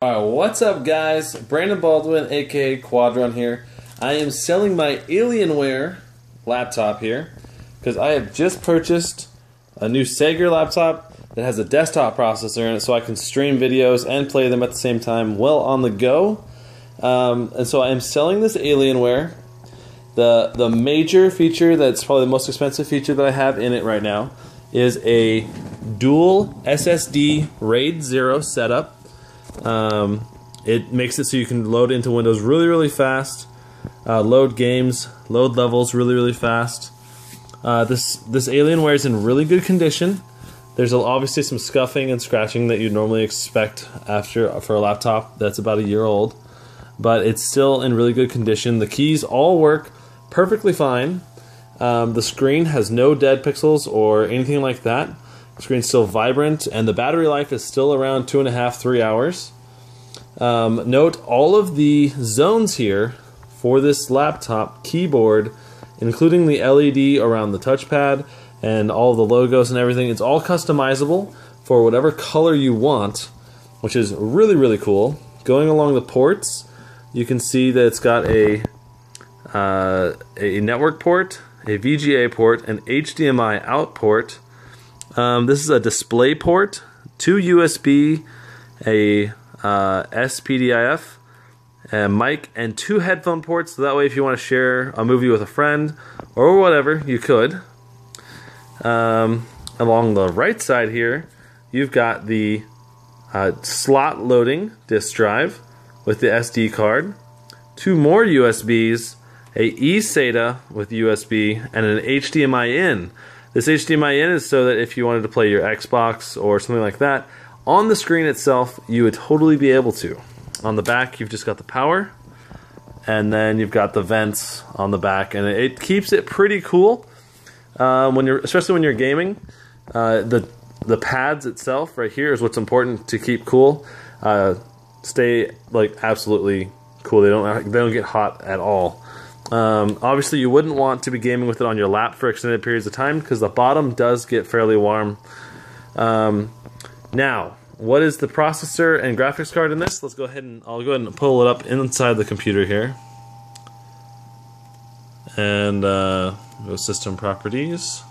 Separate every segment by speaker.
Speaker 1: Alright, what's up guys? Brandon Baldwin, aka Quadron here. I am selling my Alienware laptop here because I have just purchased a new Sager laptop that has a desktop processor in it so I can stream videos and play them at the same time while on the go. And so I am selling this Alienware. The major feature that's probably the most expensive feature that I have in it right now is a dual SSD RAID 0 setup. It makes it so you can load into Windows really fast, load games, load levels really fast. This Alienware is in really good condition. There's obviously some scuffing and scratching that you'd normally expect for a laptop that's about a year old, but it's still in really good condition. The keys all work perfectly fine. The screen has no dead pixels or anything like that. The screen's still vibrant, and the battery life is still around 2.5–3 hours. Note all of the zones here for this laptop keyboard, including the LED around the touchpad and all the logos and everything. It's all customizable for whatever color you want, which is really cool. Going along the ports, you can see that it's got a network port, a VGA port, an HDMI out port. This is a display port, 2 USB, a SPDIF, a mic, and 2 headphone ports, so that way if you want to share a movie with a friend or whatever, you could. Along the right side here, you've got the slot loading disk drive with the SD card, 2 more USBs, a e-SATA with USB, and an HDMI in. This HDMI in is so that if you wanted to play your Xbox or something like that, on the screen itself, you would totally be able to. On the back, you've just got the power, and then you've got the vents on the back, and it keeps it pretty cool. Especially when you're gaming, the pads itself right here is what's important to keep cool. Stay like absolutely cool. They don't get hot at all. Obviously, you wouldn't want to be gaming with it on your lap for extended periods of time because the bottom does get fairly warm. Now, what is the processor and graphics card in this? Let's go ahead and I'll go ahead and pull it up inside the computer here. And go system properties.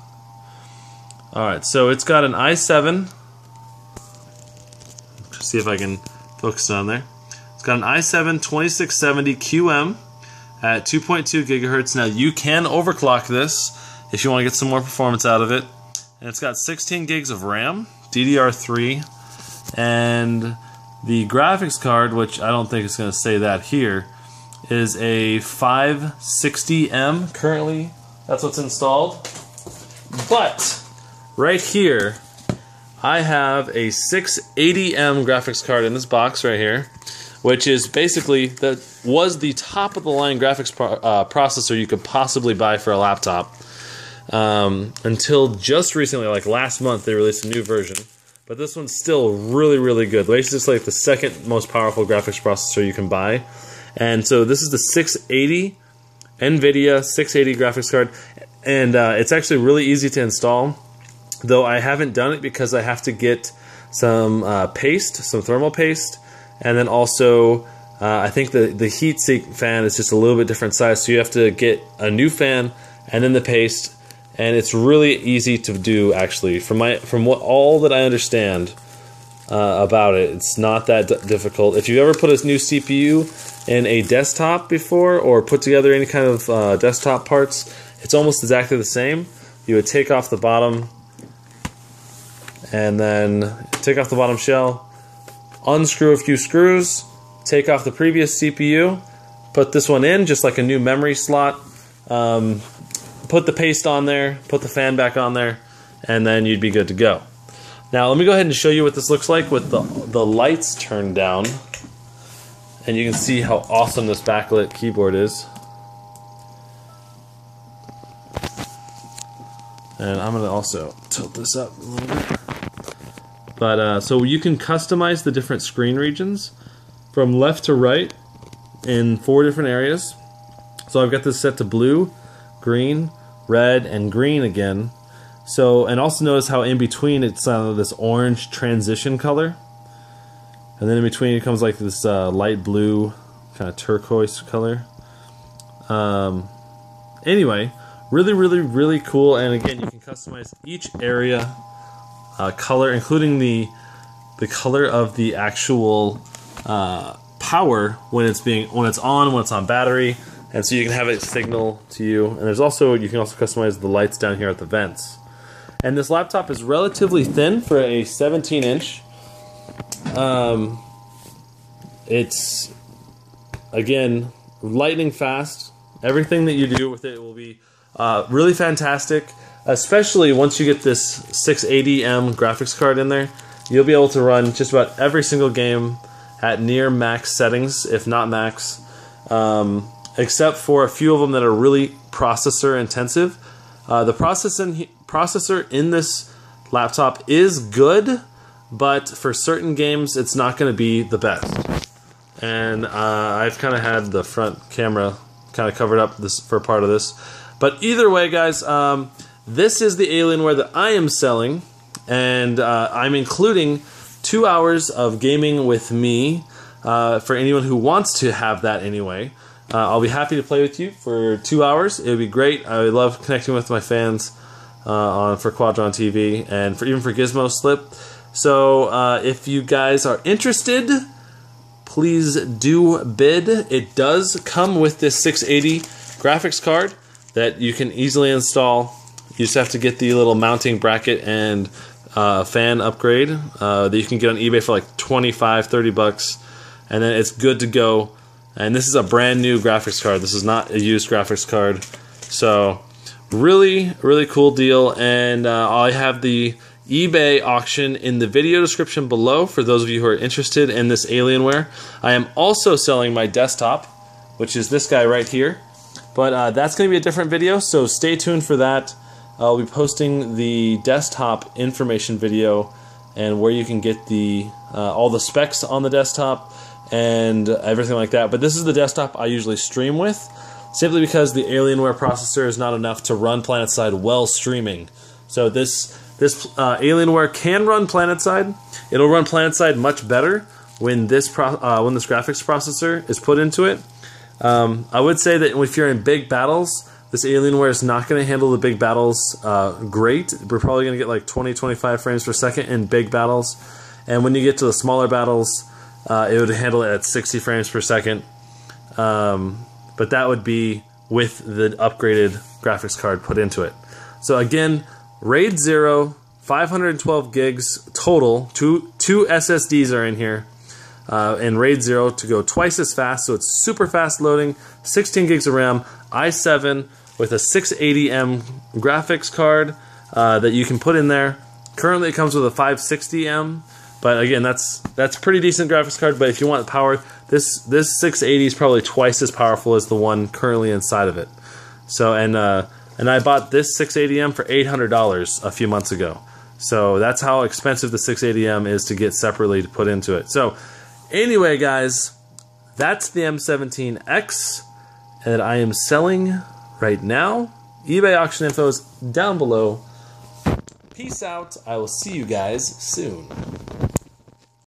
Speaker 1: Alright, so it's got an i7. See if I can focus on there. It's got an i7 2670QM at 2.2 gigahertz. Now you can overclock this if you want to get some more performance out of it. And it's got 16 gigs of RAM, DDR3, and the graphics card, which I don't think it's going to say that here, is a 560M currently. That's what's installed. But right here, I have a 680M graphics card in this box right here, which is basically was the top of the line graphics processor you could possibly buy for a laptop. Until just recently, like last month, they released a new version. But this one's still really good. It's just like the second most powerful graphics processor you can buy. And so this is the 680 Nvidia 680 graphics card, and it's actually really easy to install. Though I haven't done it because I have to get some paste, some thermal paste. And then also, I think the heat sink fan is just a little bit different size, so you have to get a new fan and then the paste. And it's really easy to do, actually. From all that I understand about it, it's not that difficult. If you've ever put a new CPU in a desktop before, or put together any kind of desktop parts, it's almost exactly the same. You would take off the bottom, and then take off the bottom shell, unscrew a few screws, take off the previous CPU, put this one in, just like a new memory slot, put the paste on there, put the fan back on there, and then you'd be good to go. Now let me go ahead and show you what this looks like with the lights turned down, and you can see how awesome this backlit keyboard is. And I'm going to also tilt this up a little bit. But so you can customize the different screen regions from left to right in 4 different areas. So I've got this set to blue, green, red, and green again. So, and also notice how in between it's this orange transition color. And then in between it comes like this light blue kind of turquoise color. Anyway, really cool. And again, you can customize each area color, including the color of the actual power when it's on, when it's on battery, and so you can have it signal to you. And there's also, you can also customize the lights down here at the vents. And this laptop is relatively thin for a 17-inch. It's, again, lightning fast. Everything that you do with it will be really fantastic, especially once you get this 680M graphics card in there. You'll be able to run just about every single game at near max settings, if not max, except for a few of them that are really processor intensive. The processor in this laptop is good, but for certain games it's not going to be the best. And I've kind of had the front camera kind of covered up this for part of this. But either way, guys, this is the Alienware that I am selling, and I'm including 2 hours of gaming with me for anyone who wants to have that anyway. I'll be happy to play with you for 2 hours. It would be great. I love connecting with my fans for Quadron TV and even for Gizmo Slip. So if you guys are interested, please do bid. It does come with this 680 graphics card that you can easily install. You just have to get the little mounting bracket and fan upgrade that you can get on eBay for like 25, 30 bucks, and then it's good to go. And this is a brand new graphics card. This is not a used graphics card. So really cool deal. And I have the eBay auction in the video description below for those of you who are interested in this Alienware. I am also selling my desktop, which is this guy right here. But that's going to be a different video, so stay tuned for that. I'll be posting the desktop information video and where you can get the all the specs on the desktop and everything like that. But this is the desktop I usually stream with, simply because the Alienware processor is not enough to run PlanetSide while streaming. So this Alienware can run PlanetSide. It'll run PlanetSide much better when this graphics processor is put into it. I would say that if you're in big battles, this Alienware is not going to handle the big battles great. We're probably going to get like 20-25 frames per second in big battles. And when you get to the smaller battles, it would handle it at 60 frames per second. But that would be with the upgraded graphics card put into it. So again, RAID 0, 512 gigs total. Two SSDs are in here. And RAID 0 to go twice as fast, so it's super fast loading, 16 gigs of RAM, i7 with a 680M graphics card that you can put in there. Currently it comes with a 560M, but again, that's pretty decent graphics card. But if you want power, this 680 is probably twice as powerful as the one currently inside of it. So and I bought this 680M for $800 a few months ago. So that's how expensive the 680M is to get separately to put into it. So anyway, guys, that's the M17X that I am selling right now. eBay auction info is down below. Peace out. I will see you guys soon.